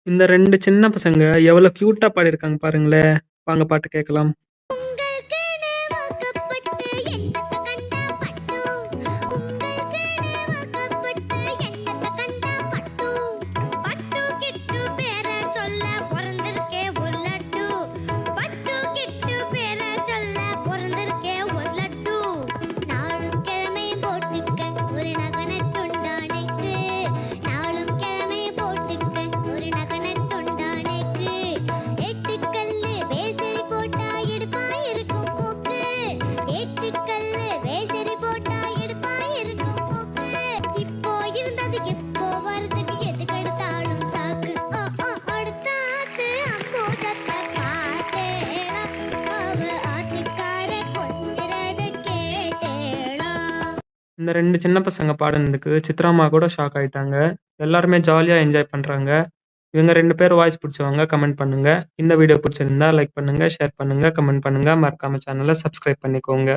இந்த 2 சின்ன பசங்க எவ்வளோ கியூட்டா பாடியிருக்காங்க பாருங்களேன்! வாங்க பாட்டு கேட்கலாம். உங்களுக்கென வாக்கப்பட்டு எண்ணத்த கண்டா பட்டும். உங்களுக்கென வாக்கப்பட்டு எண்ணத்த கண்டா பட்டும். பட்டு கிட்டு பேர சொல்ல பொறந்திருக்கே ஒரு லட்டு. பட்டு கிட்டு பேர சொல்ல பொறந்திருக்கே ஒரு லட்டு. நாளும் கிழமை போட்டுக்க ஒரு நகனட்டுண்டானைக்கு. நாளும் கிழமை போட்டுக்க ஒரு நகனட்டுண்டானைக்கு. ஏட்டுக்கல்லு வேசரி போட்டா இடுப்பா இருக்கும் மூக்கு. ஏட்டுக்கல்லு வேசரி போட்டா இடுப்பா இருக்கும் மூக்கு. இப்போ இருந்தது எப்போ வரதுக்கு எதுக்கெடுத்தாலும் சாக்கு. அடுத்தாத்து அம்போஜத்தை பார்த்தேளா. அவ ஆத்துக்கார கொஞ்சிறத கேட்டேளா. இந்த 2 சின்ன பசங்க பாடுனதுக்கு சித்ராம்மா கூட ஷாக் ஆயிட்டாங்க. எல்லாருமே ஜாலியா என்ஜாய் பண்றாங்க. இவங்க 2 பேர் வாய்ஸ் புடிச்சவங்க கமெண்ட் பண்ணுங்க. இந்த வீடியோ புடிச்சிருந்தா லைக் பண்ணுங்க, ஷேர் பண்ணுங்க, கமெண்ட் பண்ணுங்க. மறக்காம சேனல சப்ஸ்கிரைப் பண்ணிக்கோங்க.